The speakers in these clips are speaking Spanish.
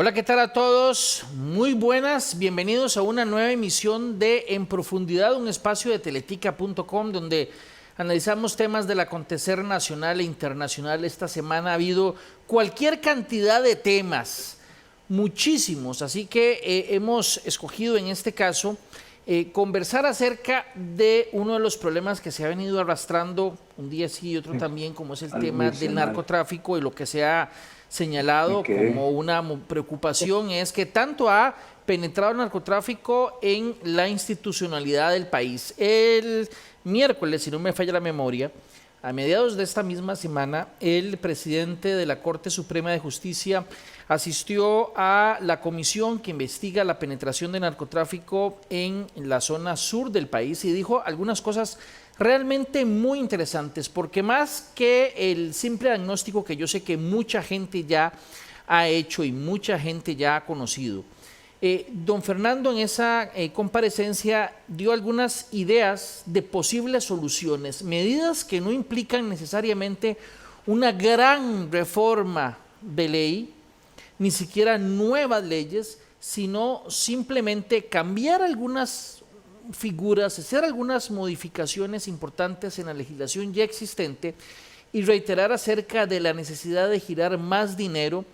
Hola, ¿qué tal a todos? Muy buenas, bienvenidos a una nueva emisión de En Profundidad, un espacio de teletica.com donde analizamos temas del acontecer nacional e internacional. Esta semana ha habido cualquier cantidad de temas, muchísimos, así que hemos escogido en este caso conversar acerca de uno de los problemas que se ha venido arrastrando un día sí y otro también, como es el tema del narcotráfico, y lo que se ha señalado como una preocupación es que tanto ha penetrado el narcotráfico en la institucionalidad del país. El miércoles, si no me falla la memoria, a mediados de esta misma semana, el presidente de la Corte Suprema de Justicia asistió a la comisión que investiga la penetración de narcotráfico en la zona sur del país y dijo algunas cosas realmente muy interesantes, porque más que el simple diagnóstico que yo sé que mucha gente ya ha hecho y mucha gente ya ha conocido, don Fernando en esa comparecencia dio algunas ideas de posibles soluciones, medidas que no implican necesariamente una gran reforma de ley, ni siquiera nuevas leyes, sino simplemente cambiar algunas figuras, hacer algunas modificaciones importantes en la legislación ya existente y reiterar acerca de la necesidad de girar más dinero,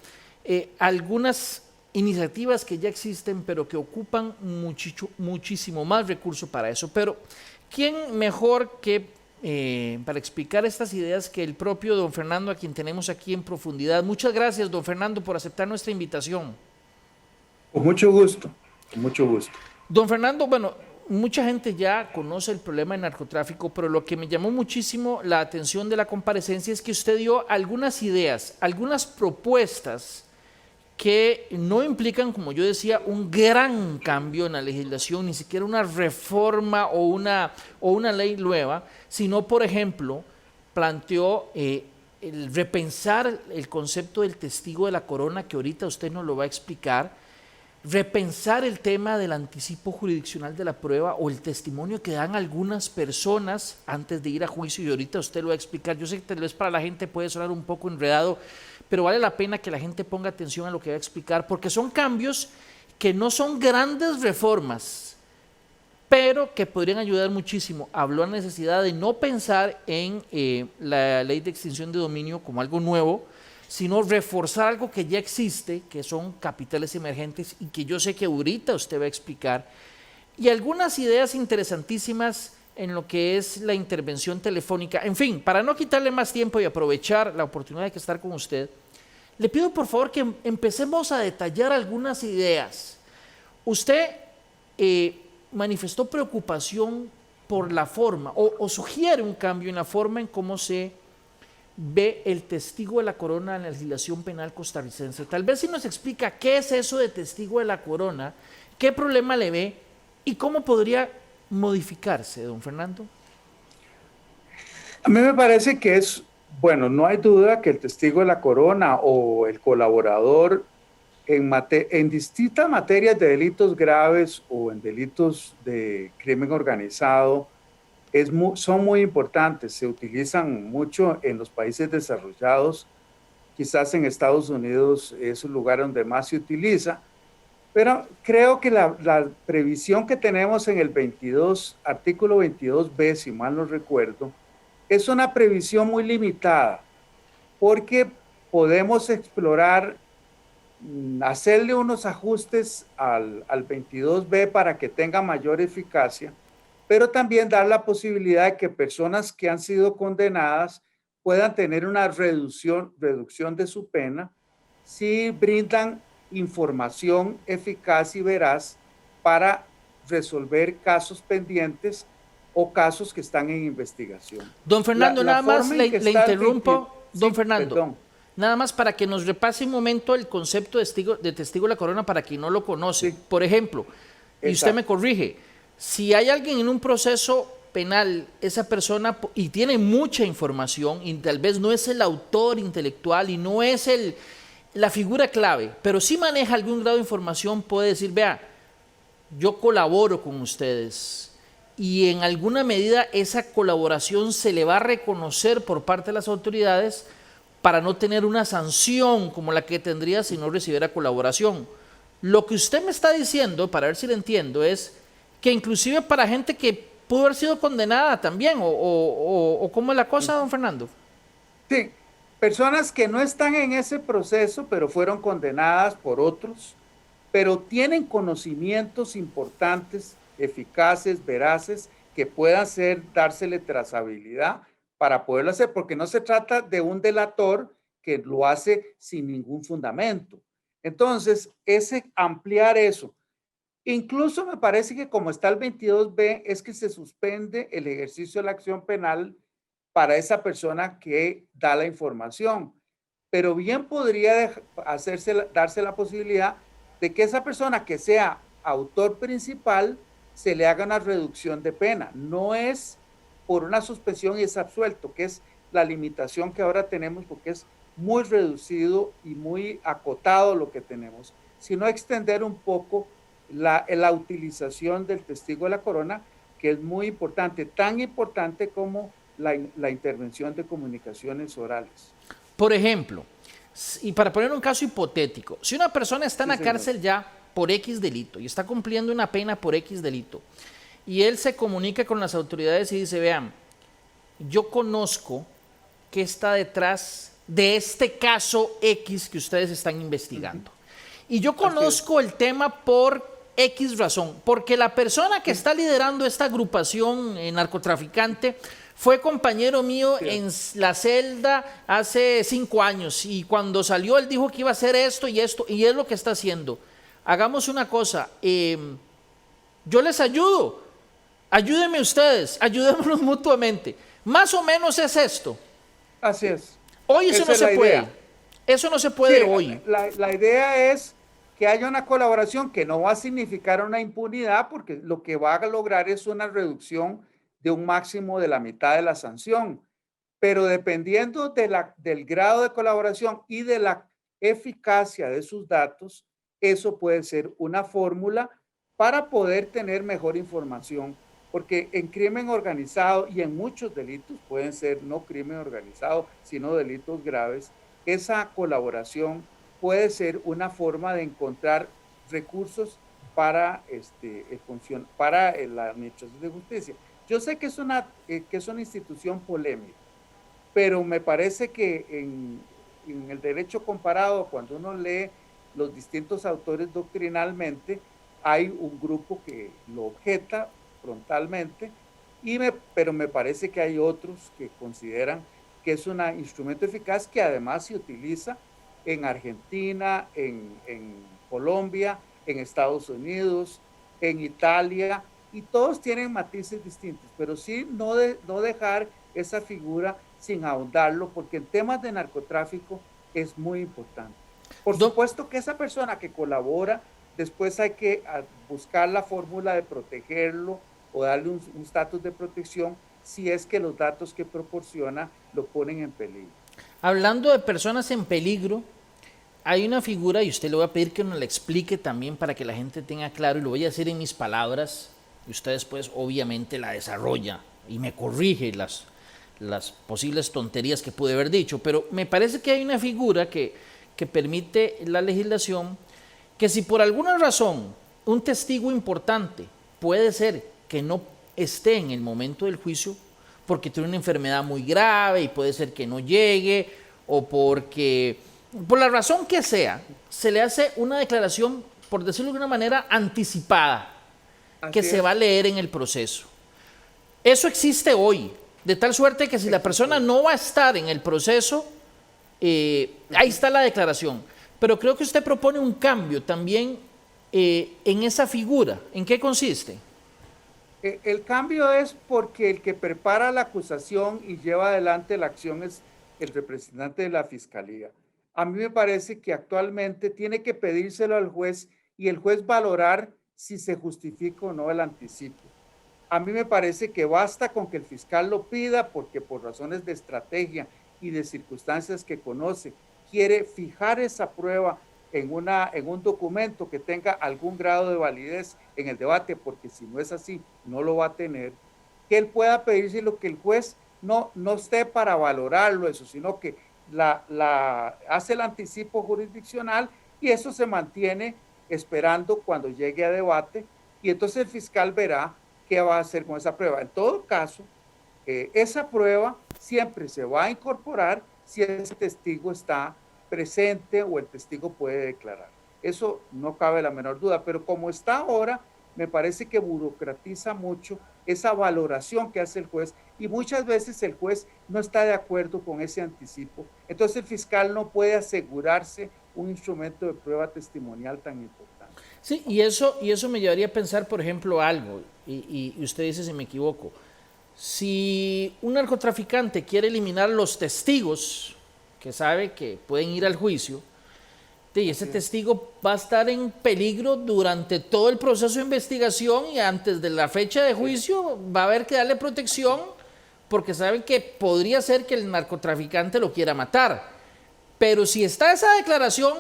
algunas iniciativas que ya existen pero que ocupan muchísimo más recursos para eso. Pero ¿quién mejor que para explicar estas ideas que el propio don Fernando, a quien tenemos aquí en profundidad? Muchas gracias, don Fernando, por aceptar nuestra invitación. Con mucho gusto, con mucho gusto. Don Fernando, bueno, mucha gente ya conoce el problema del narcotráfico, pero lo que me llamó muchísimo la atención de la comparecencia es que usted dio algunas ideas, algunas propuestas que no implican, como yo decía, un gran cambio en la legislación, ni siquiera una reforma o una ley nueva, sino, por ejemplo, planteó el repensar el concepto del testigo de la corona, que ahorita usted nos lo va a explicar, repensar el tema del anticipo jurisdiccional de la prueba o el testimonio que dan algunas personas antes de ir a juicio, y ahorita usted lo va a explicar. Yo sé que tal vez para la gente puede sonar un poco enredado, pero vale la pena que la gente ponga atención a lo que va a explicar, porque son cambios que no son grandes reformas, pero que podrían ayudar muchísimo. Habló de la necesidad de no pensar en la ley de extinción de dominio como algo nuevo, sino reforzar algo que ya existe, que son capitales emergentes, y que yo sé que ahorita usted va a explicar, y algunas ideas interesantísimas en lo que es la intervención telefónica. En fin, para no quitarle más tiempo y aprovechar la oportunidad de estar con usted, le pido por favor que empecemos a detallar algunas ideas. Usted manifestó preocupación por la forma, o sugiere un cambio en la forma en cómo se ve el testigo de la corona en la legislación penal costarricense. Tal vez si nos explica qué es eso de testigo de la corona, qué problema le ve y cómo podría modificarse, don Fernando. A mí me parece que bueno, no hay duda que el testigo de la corona o el colaborador en distintas materias de delitos graves o en delitos de crimen organizado son muy importantes, se utilizan mucho en los países desarrollados, quizás en Estados Unidos es un lugar donde más se utiliza, pero creo que la previsión que tenemos en el artículo 22b, si mal no recuerdo, es una previsión muy limitada, porque podemos explorar, hacerle unos ajustes al 22b para que tenga mayor eficacia, pero también dar la posibilidad de que personas que han sido condenadas puedan tener una reducción de su pena si brindan información eficaz y veraz para resolver casos pendientes o casos que están en investigación. Don Fernando, nada más le interrumpo, don sí, Fernando, perdón. nada más para que nos repase un momento el concepto de testigo de la corona para quien no lo conoce. Sí, Por ejemplo, y usted me corrige, si hay alguien en un proceso penal, esa persona, y tiene mucha información, y tal vez no es el autor intelectual y no es la figura clave, pero sí maneja algún grado de información, puede decir, vea, yo colaboro con ustedes, y en alguna medida esa colaboración se le va a reconocer por parte de las autoridades para no tener una sanción como la que tendría si no recibiera colaboración. Lo que usted me está diciendo, para ver si lo entiendo, es que inclusive para gente que pudo haber sido condenada también, o ¿cómo es la cosa, don Fernando? Sí, personas que no están en ese proceso, pero fueron condenadas por otros, pero tienen conocimientos importantes, eficaces, veraces, que puedan dársele trazabilidad para poderlo hacer, porque no se trata de un delator que lo hace sin ningún fundamento. Entonces, ese ampliar eso. Incluso me parece que como está el 22B, es que se suspende el ejercicio de la acción penal para esa persona que da la información. Pero bien podría darse la posibilidad de que esa persona que sea autor principal se le haga una reducción de pena. No es por una suspensión y es absuelto, que es la limitación que ahora tenemos porque es muy reducido y muy acotado lo que tenemos, sino extender un poco la utilización del testigo de la corona, que es muy importante, tan importante como la intervención de comunicaciones orales. Por ejemplo, y para poner un caso hipotético, si una persona está en la cárcel ya por X delito y está cumpliendo una pena por X delito, y él se comunica con las autoridades y dice, vean, yo conozco qué está detrás de este caso X que ustedes están investigando. Y yo conozco el tema por X razón, porque la persona que está liderando esta agrupación narcotraficante fue compañero mío en la celda hace 5 años y cuando salió él dijo que iba a hacer esto y esto y es lo que está haciendo. Hagamos una cosa, yo les ayudo, ayúdenme ustedes, ayudémonos mutuamente. Más o menos es esto. Así es. Hoy eso no se puede. Eso no se puede hoy. La idea es que haya una colaboración que no va a significar una impunidad porque lo que va a lograr es una reducción de un máximo de la mitad de la sanción. Pero dependiendo del grado de colaboración y de la eficacia de sus datos, eso puede ser una fórmula para poder tener mejor información. Porque en crimen organizado y en muchos delitos, pueden ser no crimen organizado, sino delitos graves, esa colaboración puede ser una forma de encontrar recursos para, para la administración de justicia. Yo sé que es una institución polémica, pero me parece que en el derecho comparado, cuando uno lee los distintos autores doctrinalmente, hay un grupo que lo objeta frontalmente, pero me parece que hay otros que consideran que es un instrumento eficaz que además se utiliza en Argentina, en Colombia, en Estados Unidos, en Italia, y todos tienen matices distintos, pero sí no dejar esa figura sin ahondarlo, porque en temas de narcotráfico es muy importante. Por supuesto que esa persona que colabora, después hay que buscar la fórmula de protegerlo o darle un estatus de protección si es que los datos que proporciona lo ponen en peligro. Hablando de personas en peligro, hay una figura, y usted le voy a pedir que nos la explique también para que la gente tenga claro, y lo voy a decir en mis palabras, y usted después obviamente la desarrolla y me corrige las posibles tonterías que pude haber dicho, pero me parece que hay una figura que permite la legislación que si por alguna razón un testigo importante puede ser que no esté en el momento del juicio porque tiene una enfermedad muy grave y puede ser que no llegue o porque, por la razón que sea, se le hace una declaración, por decirlo de una manera, anticipada, que se va a leer en el proceso. Eso existe hoy, de tal suerte que si la persona no va a estar en el proceso, ahí está la declaración. Pero creo que usted propone un cambio también en esa figura. ¿En qué consiste? El cambio es porque el que prepara la acusación y lleva adelante la acción es el representante de la fiscalía. A mí me parece que actualmente tiene que pedírselo al juez y el juez valorar si se justifica o no el anticipo. A mí me parece que basta con que el fiscal lo pida porque por razones de estrategia y de circunstancias que conoce, quiere fijar esa prueba en un documento que tenga algún grado de validez en el debate, porque si no es así, no lo va a tener, que él pueda pedirse lo que el juez no esté para valorarlo eso, sino que hace el anticipo jurisdiccional y eso se mantiene esperando cuando llegue a debate y entonces el fiscal verá qué va a hacer con esa prueba. En todo caso, esa prueba siempre se va a incorporar si ese testigo está presente o el testigo puede declarar. Eso no cabe la menor duda, pero como está ahora, me parece que burocratiza mucho esa valoración que hace el juez y muchas veces el juez no está de acuerdo con ese anticipo. Entonces el fiscal no puede asegurarse un instrumento de prueba testimonial tan importante. Sí, y eso me llevaría a pensar, por ejemplo, algo, y usted dice si me equivoco. Si un narcotraficante quiere eliminar los testigos que sabe que pueden ir al juicio, y ese testigo va a estar en peligro durante todo el proceso de investigación y antes de la fecha de juicio va a haber que darle protección porque saben que podría ser que el narcotraficante lo quiera matar. Pero si está esa declaración,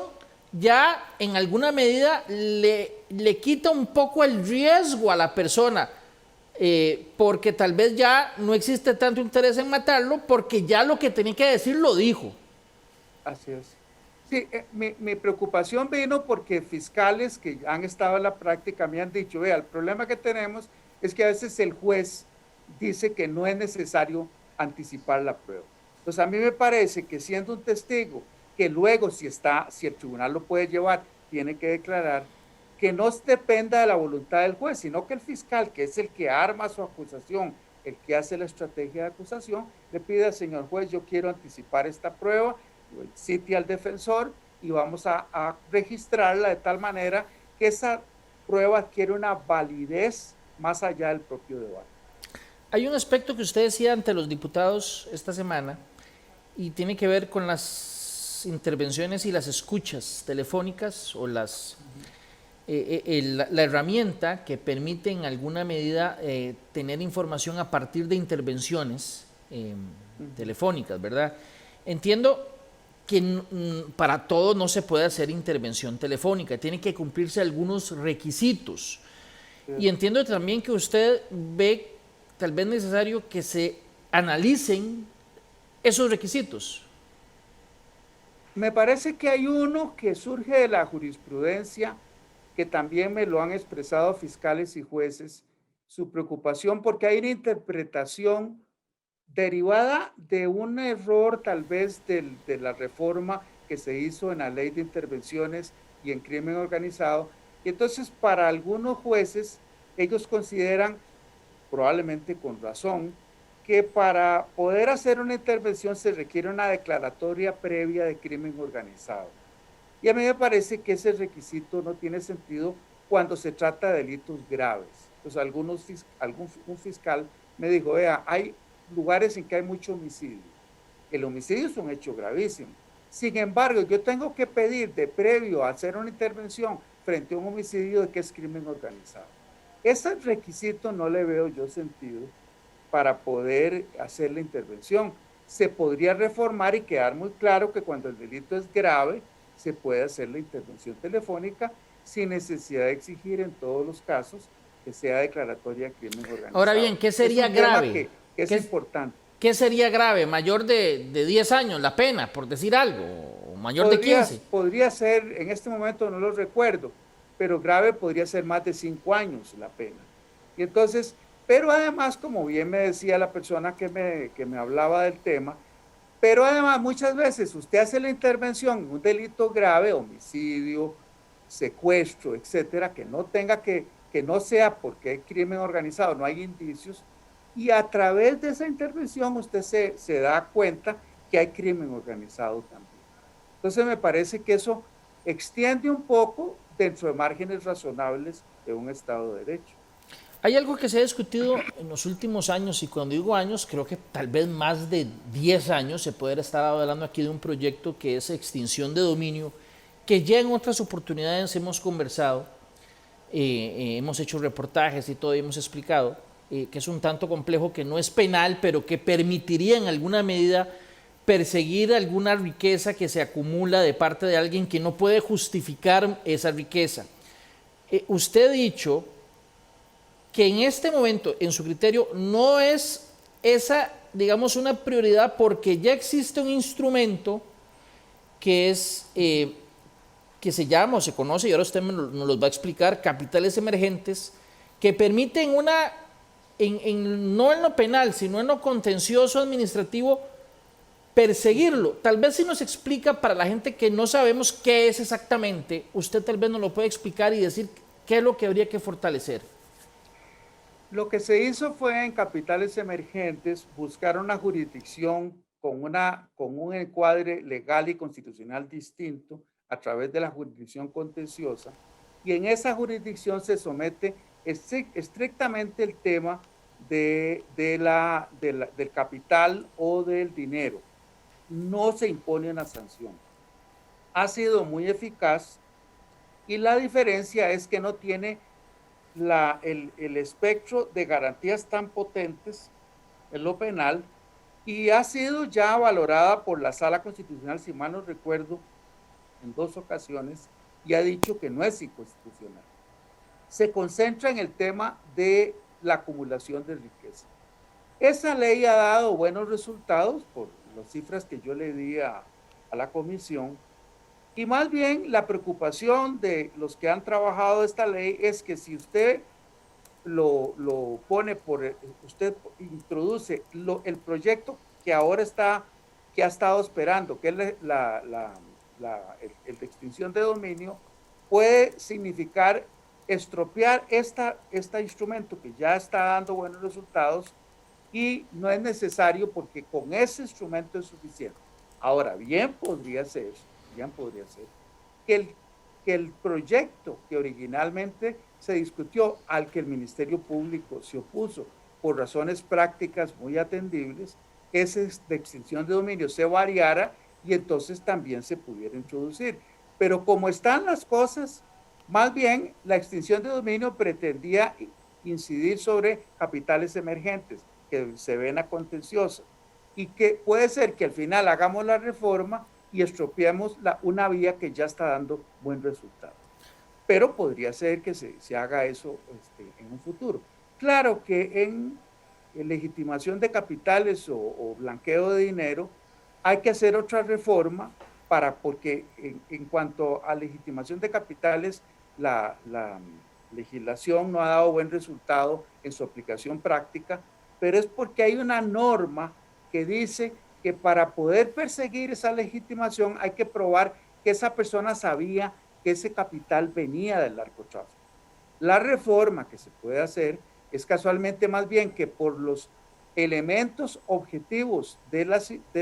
ya en alguna medida le quita un poco el riesgo a la persona, porque tal vez ya no existe tanto interés en matarlo porque ya lo que tenía que decir lo dijo. Así es. Sí, mi preocupación vino porque fiscales que han estado en la práctica me han dicho, vea, el problema que tenemos es que a veces el juez dice que no es necesario anticipar la prueba. Entonces a mí me parece que siendo un testigo que luego si el tribunal lo puede llevar, tiene que declarar, que no dependa de la voluntad del juez, sino que el fiscal, que es el que arma su acusación, el que hace la estrategia de acusación, le pide al señor juez, yo quiero anticipar esta prueba, cite al defensor y vamos a registrarla de tal manera que esa prueba adquiere una validez más allá del propio debate. Hay un aspecto que usted decía ante los diputados esta semana y tiene que ver con las intervenciones y las escuchas telefónicas o la herramienta que permite en alguna medida tener información a partir de intervenciones telefónicas, ¿verdad? Entiendo que para todo no se puede hacer intervención telefónica, tiene que cumplirse algunos requisitos. Y entiendo también que usted ve tal vez necesario que se analicen esos requisitos. Me parece que hay uno que surge de la jurisprudencia, que también me lo han expresado fiscales y jueces, su preocupación porque hay una interpretación derivada de un error tal vez de la reforma que se hizo en la ley de intervenciones y en crimen organizado. Y entonces para algunos jueces, ellos consideran, probablemente con razón, que para poder hacer una intervención se requiere una declaratoria previa de crimen organizado. Y a mí me parece que ese requisito no tiene sentido cuando se trata de delitos graves. Entonces un fiscal me dijo, vea, hay lugares en que hay mucho homicidio. El homicidio es un hecho gravísimo. Sin embargo, yo tengo que pedir de previo a hacer una intervención frente a un homicidio de que es crimen organizado. Ese requisito no le veo yo sentido para poder hacer la intervención. Se podría reformar y quedar muy claro que cuando el delito es grave, se puede hacer la intervención telefónica sin necesidad de exigir en todos los casos que sea declaratoria de crimen organizado. Ahora bien, ¿qué sería grave? Que es importante. ¿Qué sería grave? ¿Mayor de 10 años la pena, por decir algo? ¿O mayor de 15? Podría ser, en este momento no lo recuerdo, pero grave podría ser más de 5 años la pena. Y entonces, pero además, como bien me decía la persona que me hablaba del tema, pero además muchas veces usted hace la intervención en un delito grave, homicidio, secuestro, etcétera, que no sea porque hay crimen organizado, no hay indicios, y a través de esa intervención usted se da cuenta que hay crimen organizado también. Entonces me parece que eso extiende un poco dentro de márgenes razonables de un Estado de Derecho. Hay algo que se ha discutido en los últimos años, y cuando digo años, creo que tal vez más de 10 años se puede estar hablando aquí de un proyecto que es extinción de dominio, que ya en otras oportunidades hemos conversado, hemos hecho reportajes y todo, y hemos explicado que es un tanto complejo, que no es penal, pero que permitiría en alguna medida perseguir alguna riqueza que se acumula de parte de alguien que no puede justificar esa riqueza. Usted ha dicho que en este momento, en su criterio, no es esa digamos, una prioridad porque ya existe un instrumento que es, que se llama o se conoce, y ahora usted nos los va a explicar, capitales emergentes, que permiten no en lo penal, sino en lo contencioso administrativo, perseguirlo. Tal vez si nos explica para la gente que no sabemos qué es exactamente, usted tal vez nos lo puede explicar y decir qué es lo que habría que fortalecer. Lo que se hizo fue en capitales emergentes buscar una jurisdicción con un encuadre legal y constitucional distinto a través de la jurisdicción contenciosa, y en esa jurisdicción se somete estrictamente el tema del capital o del dinero. No se impone una sanción. Ha sido muy eficaz y la diferencia es que no tiene el espectro de garantías tan potentes en lo penal, y ha sido ya valorada por la Sala Constitucional, si mal no recuerdo, en 2 ocasiones, y ha dicho que no es inconstitucional. Se concentra en el tema de la acumulación de riqueza. Esa ley ha dado buenos resultados por las cifras que yo le di a la comisión, y más bien la preocupación de los que han trabajado esta ley es que si usted lo pone usted introduce el proyecto que ahora que ha estado esperando, que es el de extinción de dominio, puede significar estropear este instrumento que ya está dando buenos resultados, y no es necesario porque con ese instrumento es suficiente. Ahora, bien podría ser que el proyecto que originalmente se discutió, al que el Ministerio Público se opuso por razones prácticas muy atendibles, ese de extinción de dominio se variara y entonces también se pudiera introducir. Pero como están las cosas, más bien la extinción de dominio pretendía incidir sobre capitales emergentes que se ven a contenciosa, y que puede ser que al final hagamos la reforma y estropeemos una vía que ya está dando buen resultado. Pero podría ser que se haga eso en un futuro. Claro que en legitimación de capitales o blanqueo de dinero hay que hacer otra reforma porque en cuanto a legitimación de capitales, la legislación no ha dado buen resultado en su aplicación práctica, pero es porque hay una norma que dice que para poder perseguir esa legitimación hay que probar que esa persona sabía que ese capital venía del narcotráfico. La reforma que se puede hacer es casualmente más bien que por los elementos objetivos de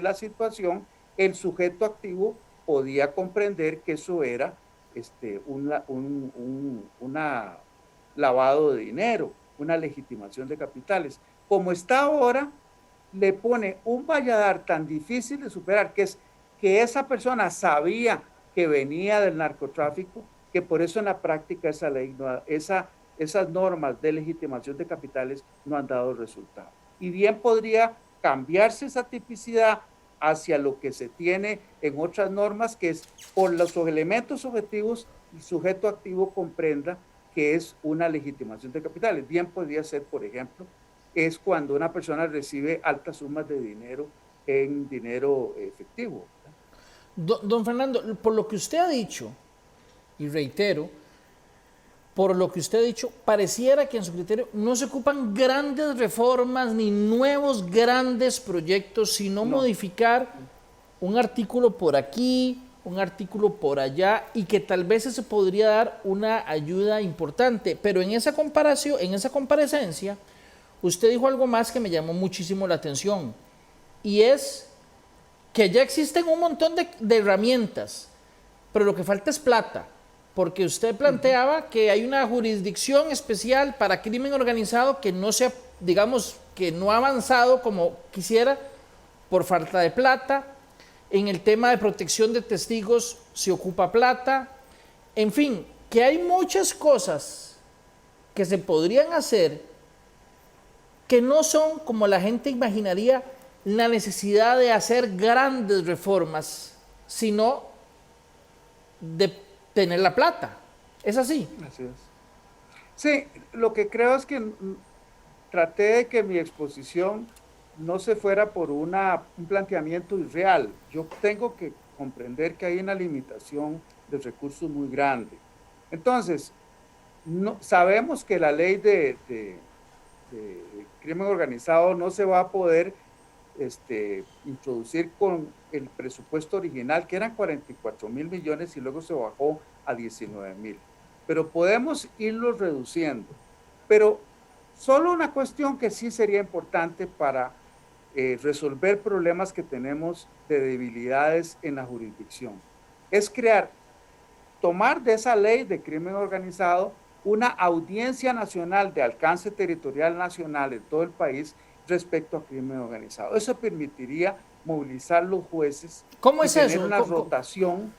la situación, el sujeto activo podía comprender que eso era un lavado de dinero, una legitimación de capitales. Como está ahora, le pone un valladar tan difícil de superar, que es que esa persona sabía que venía del narcotráfico, que por eso en la práctica esa ley, esas normas de legitimación de capitales no han dado resultado. Y bien podría cambiarse esa tipicidad hacia lo que se tiene en otras normas, que es por los elementos objetivos, el sujeto activo comprenda que es una legitimación de capitales. Bien podría ser, por ejemplo, es cuando una persona recibe altas sumas de dinero en dinero efectivo. Don Fernando, por lo que usted ha dicho, y reitero, por lo que usted ha dicho, pareciera que en su criterio no se ocupan grandes reformas ni nuevos grandes proyectos, sino modificar un artículo por aquí, un artículo por allá, y que tal vez se podría dar una ayuda importante. Pero en esa comparación, en esa comparecencia, usted dijo algo más que me llamó muchísimo la atención, y es que ya existen un montón de herramientas, pero lo que falta es plata, porque usted planteaba que hay una jurisdicción especial para crimen organizado que no se, digamos, que no ha avanzado como quisiera por falta de plata. En el tema de protección de testigos se ocupa plata. En fin, que hay muchas cosas que se podrían hacer que no son, como la gente imaginaría, la necesidad de hacer grandes reformas, sino de tener la plata. ¿Es así? Así es. Sí, lo que creo es que traté de que mi exposición no se fuera por un planteamiento irreal. Yo tengo que comprender que hay una limitación de recursos muy grande. Entonces, no, sabemos que la ley de crimen organizado no se va a poder introducir con el presupuesto original, que eran 44.000 millones y luego se bajó a 19.000. Pero podemos irlo reduciendo. Pero solo una cuestión que sí sería importante para resolver problemas que tenemos de debilidades en la jurisdicción es tomar de esa ley de crimen organizado una audiencia nacional de alcance territorial nacional en todo el país respecto a crimen organizado. Eso permitiría movilizar los jueces ¿Cómo y es tener eso? una rotación,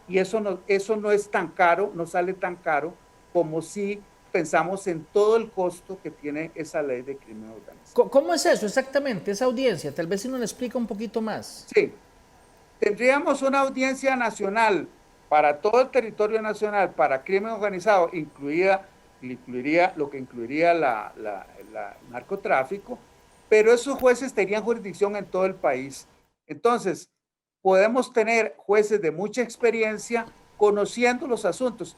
y eso no es tan caro, no sale tan caro como si pensamos en todo el costo que tiene esa ley de crimen organizado. ¿Cómo es eso exactamente, esa audiencia? Tal vez si nos lo explica un poquito más. Sí, tendríamos una audiencia nacional para todo el territorio nacional para crimen organizado, incluiría lo que incluiría la narcotráfico, pero esos jueces tenían jurisdicción en todo el país. Entonces, podemos tener jueces de mucha experiencia conociendo los asuntos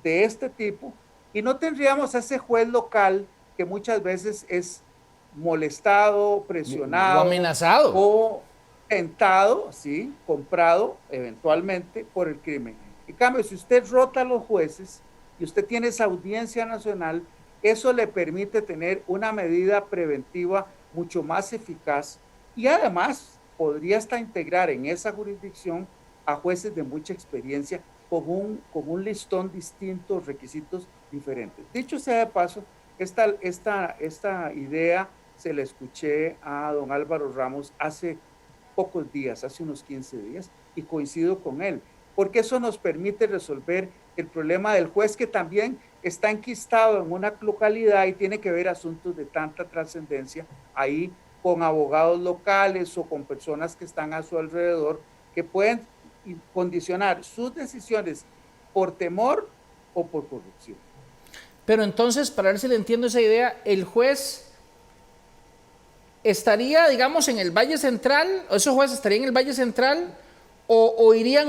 de este tipo y no tendríamos a ese juez local que muchas veces es molestado, O presionado amenazado. o tentado, ¿sí? Comprado eventualmente por el crimen. En cambio, si usted rota a los jueces y usted tiene esa audiencia nacional, eso le permite tener una medida preventiva mucho más eficaz y además podría hasta integrar en esa jurisdicción a jueces de mucha experiencia con un listón distinto, requisitos diferentes. Dicho sea de paso, esta idea se la escuché a don Álvaro Ramos hace pocos días, hace unos 15 días, y coincido con él, porque eso nos permite resolver el problema del juez que también está enquistado en una localidad y tiene que ver asuntos de tanta trascendencia ahí con abogados locales o con personas que están a su alrededor que pueden condicionar sus decisiones por temor o por corrupción. Pero entonces, para ver si le entiendo esa idea, el juez estaría, digamos, en el Valle Central, o esos jueces estarían en el Valle Central, o irían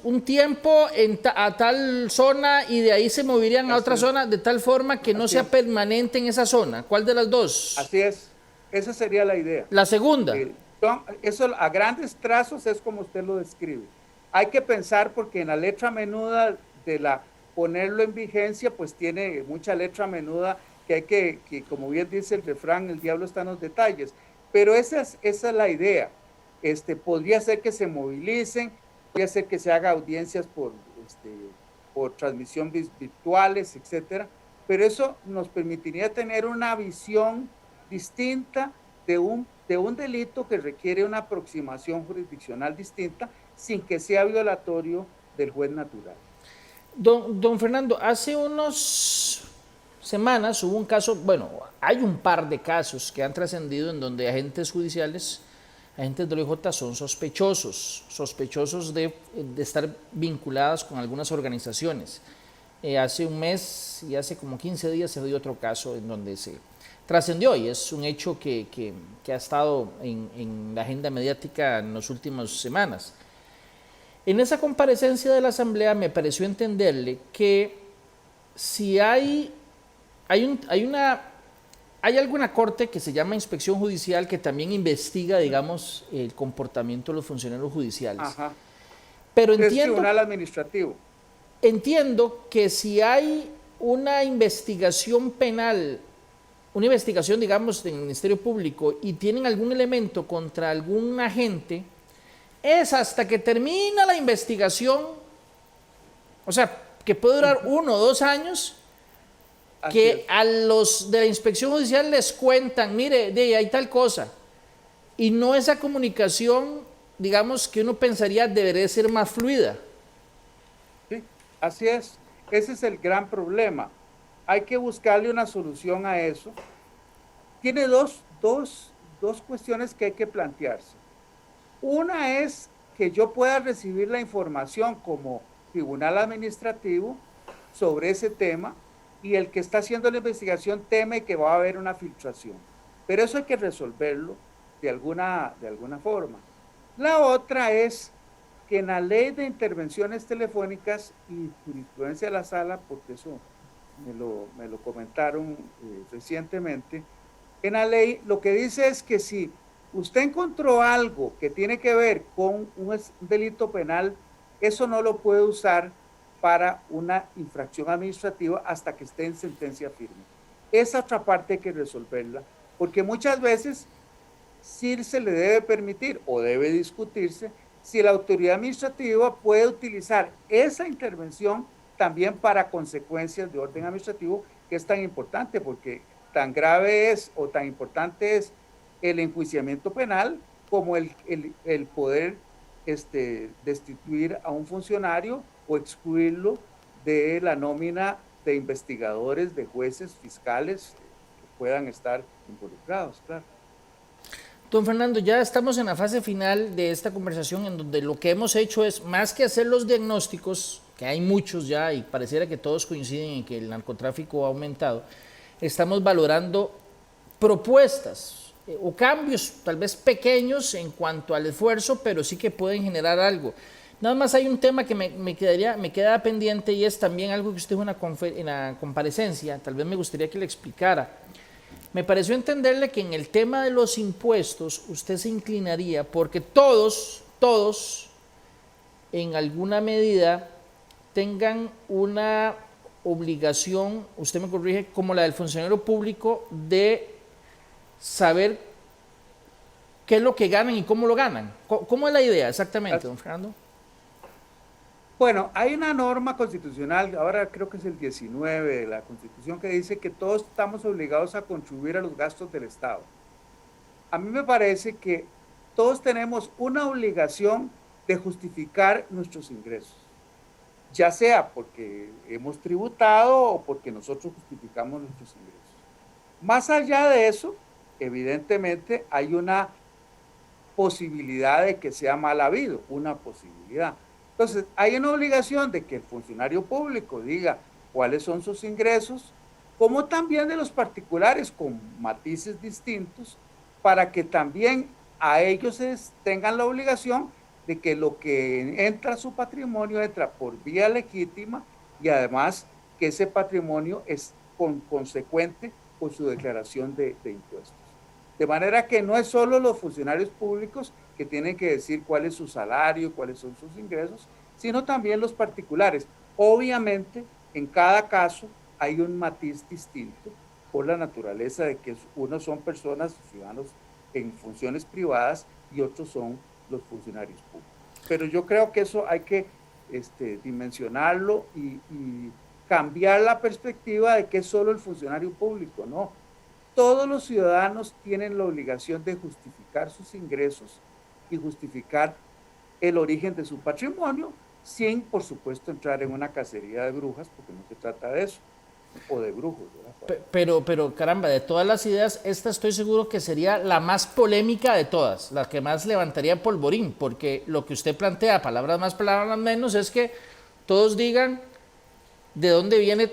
un tiempo a tal zona y de ahí se moverían a otra zona de tal forma que no sea permanente en esa zona. ¿Cuál de las dos? Así es, esa sería la idea. La segunda. Eso a grandes trazos es como usted lo describe. Hay que pensar porque en la letra menuda de ponerlo en vigencia, pues tiene mucha letra menuda que hay que como bien dice el refrán, el diablo está en los detalles. Pero esa es la idea. Podría ser que se movilicen, podría ser que se haga audiencias por transmisión virtuales, etcétera. Pero eso nos permitiría tener una visión distinta de un delito que requiere una aproximación jurisdiccional distinta sin que sea violatorio del juez natural. Don Fernando, hace unas semanas hubo un caso, bueno, hay un par de casos que han trascendido en donde agentes judiciales, agentes del OIJ son sospechosos de estar vinculados con algunas organizaciones. Hace un mes y hace como 15 días se dio otro caso en donde se trascendió y es un hecho que ha estado en la agenda mediática en las últimas semanas. En esa comparecencia de la Asamblea me pareció entenderle que si hay alguna corte que se llama Inspección Judicial que también investiga, digamos, el comportamiento de los funcionarios judiciales. Ajá. Pero Es tribunal administrativo. Entiendo que si hay una investigación penal, una investigación, digamos, del Ministerio Público y tienen algún elemento contra algún agente, es hasta que termina la investigación, o sea, que puede durar 1 o 2 años, que a los de la inspección judicial les cuentan, mire, hay tal cosa, y no esa comunicación, digamos, que uno pensaría debería ser más fluida. Sí, así es. Ese es el gran problema. Hay que buscarle una solución a eso. Tiene dos cuestiones que hay que plantearse. Una es que yo pueda recibir la información como tribunal administrativo sobre ese tema y el que está haciendo la investigación teme que va a haber una filtración. Pero eso hay que resolverlo de alguna forma. La otra es que en la ley de intervenciones telefónicas y jurisprudencia de la sala, porque eso me lo comentaron recientemente, en la ley lo que dice es que si usted encontró algo que tiene que ver con un delito penal, eso no lo puede usar para una infracción administrativa hasta que esté en sentencia firme. Esa otra parte hay que resolverla, porque muchas veces sí se le debe permitir o debe discutirse si la autoridad administrativa puede utilizar esa intervención también para consecuencias de orden administrativo, que es tan importante, porque tan grave es o tan importante es el enjuiciamiento penal como el poder destituir a un funcionario o excluirlo de la nómina de investigadores, de jueces, fiscales que puedan estar involucrados, claro. Don Fernando, ya estamos en la fase final de esta conversación en donde lo que hemos hecho es, más que hacer los diagnósticos, que hay muchos ya y pareciera que todos coinciden en que el narcotráfico ha aumentado, estamos valorando propuestas o cambios tal vez pequeños en cuanto al esfuerzo, pero sí que pueden generar algo. Nada más hay un tema que me queda pendiente y es también algo que usted dijo en la comparecencia, tal vez me gustaría que le explicara. Me pareció entenderle que en el tema de los impuestos usted se inclinaría porque todos, en alguna medida tengan una obligación, usted me corrige, como la del funcionario público, de saber qué es lo que ganan y cómo lo ganan. ¿Cómo es la idea exactamente, don Fernando? Bueno, hay una norma constitucional, ahora creo que es el 19 de la Constitución, que dice que todos estamos obligados a contribuir a los gastos del Estado. A mí me parece que todos tenemos una obligación de justificar nuestros ingresos, ya sea porque hemos tributado o porque nosotros justificamos nuestros ingresos. Más allá de eso, evidentemente hay una posibilidad de que sea mal habido, una posibilidad. Entonces, hay una obligación de que el funcionario público diga cuáles son sus ingresos, como también de los particulares con matices distintos, para que también a ellos tengan la obligación de que lo que entra a su patrimonio entra por vía legítima y además que ese patrimonio es consecuente con su declaración de impuestos. De manera que no es solo los funcionarios públicos que tienen que decir cuál es su salario, cuáles son sus ingresos, sino también los particulares. Obviamente, en cada caso hay un matiz distinto por la naturaleza de que unos son personas, ciudadanos en funciones privadas y otros son los funcionarios públicos. Pero yo creo que eso hay que dimensionarlo y cambiar la perspectiva de que es solo el funcionario público, no. Todos los ciudadanos tienen la obligación de justificar sus ingresos y justificar el origen de su patrimonio, sin, por supuesto, entrar en una cacería de brujas, porque no se trata de eso, o de brujos, ¿verdad? Pero caramba, de todas las ideas, esta estoy seguro que sería la más polémica de todas, la que más levantaría polvorín, porque lo que usted plantea, palabras más, palabras menos, es que todos digan de dónde viene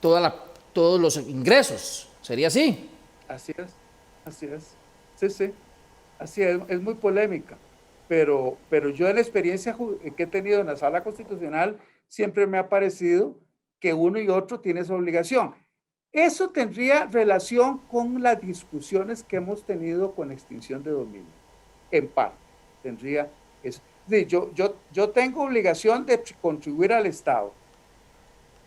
todos los ingresos. ¿Sería así? Así es, así es. Sí, sí, así es muy polémica. Pero yo en la experiencia que he tenido en la sala constitucional, siempre me ha parecido que uno y otro tienen esa obligación. Eso tendría relación con las discusiones que hemos tenido con extinción de dominio. En parte, tendría eso. Yo tengo obligación de contribuir al Estado.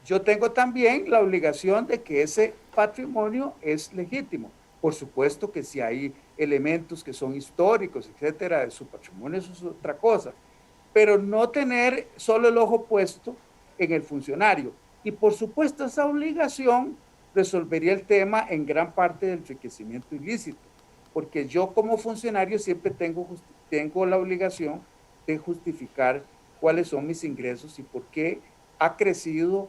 Yo tengo también la obligación de que ese patrimonio es legítimo. Por supuesto que si hay elementos que son históricos, etcétera, de su patrimonio, eso es otra cosa. Pero no tener solo el ojo puesto en el funcionario. Y por supuesto esa obligación resolvería el tema en gran parte del enriquecimiento ilícito, porque yo como funcionario siempre tengo la obligación de justificar cuáles son mis ingresos y por qué ha crecido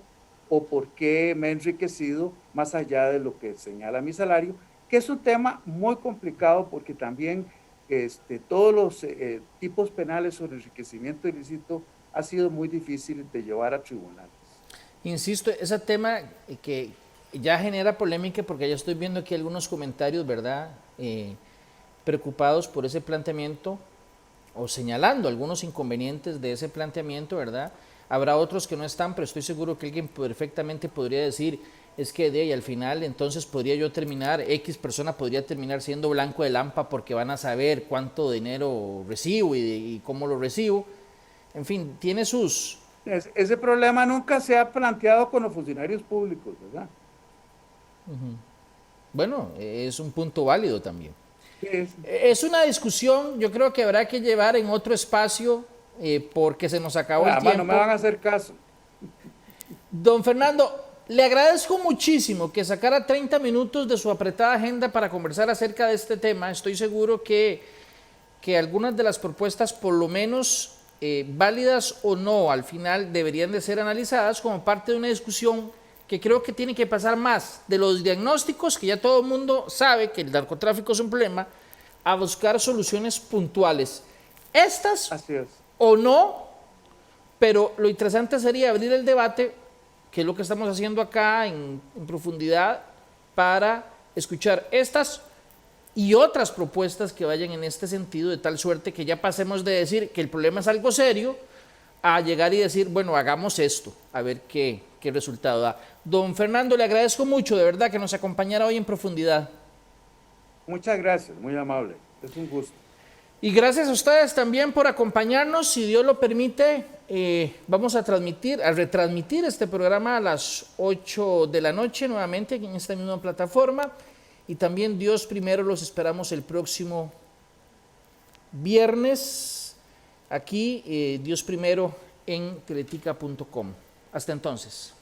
o por qué me he enriquecido más allá de lo que señala mi salario, que es un tema muy complicado porque también todos los tipos penales sobre enriquecimiento ilícito ha sido muy difícil de llevar a tribunales. Insisto, ese tema que ya genera polémica porque ya estoy viendo aquí algunos comentarios, ¿verdad? preocupados por ese planteamiento o señalando algunos inconvenientes de ese planteamiento, ¿verdad? Habrá otros que no están, pero estoy seguro que alguien perfectamente podría decir, es que de ahí al final entonces podría yo terminar, X persona podría terminar siendo blanco de lampa porque van a saber cuánto dinero recibo y cómo lo recibo. En fin, tiene sus... Ese problema nunca se ha planteado con los funcionarios públicos, ¿verdad? Bueno, es un punto válido también. Sí, Es una discusión, yo creo que habrá que llevar en otro espacio porque se nos acabó el además, tiempo. no me van a hacer caso. Don Fernando, le agradezco muchísimo que sacara 30 minutos de su apretada agenda para conversar acerca de este tema. Estoy seguro que algunas de las propuestas, por lo menos válidas o no, al final deberían de ser analizadas como parte de una discusión que creo que tiene que pasar más de los diagnósticos, que ya todo el mundo sabe que el narcotráfico es un problema, a buscar soluciones puntuales. Estas Así es. o no, pero lo interesante sería abrir el debate, que es lo que estamos haciendo acá en profundidad, para escuchar estas y otras propuestas que vayan en este sentido, de tal suerte que ya pasemos de decir que el problema es algo serio a llegar y decir, bueno, hagamos esto, a ver qué resultado da. Don Fernando, le agradezco mucho, de verdad, que nos acompañara hoy en profundidad. Muchas gracias, muy amable. Es un gusto. Y gracias a ustedes también por acompañarnos. Si Dios lo permite, vamos a retransmitir este programa a las 8 de la noche nuevamente en esta misma plataforma. Y también Dios primero los esperamos el próximo viernes aquí, Dios primero en teletica.com. Hasta entonces.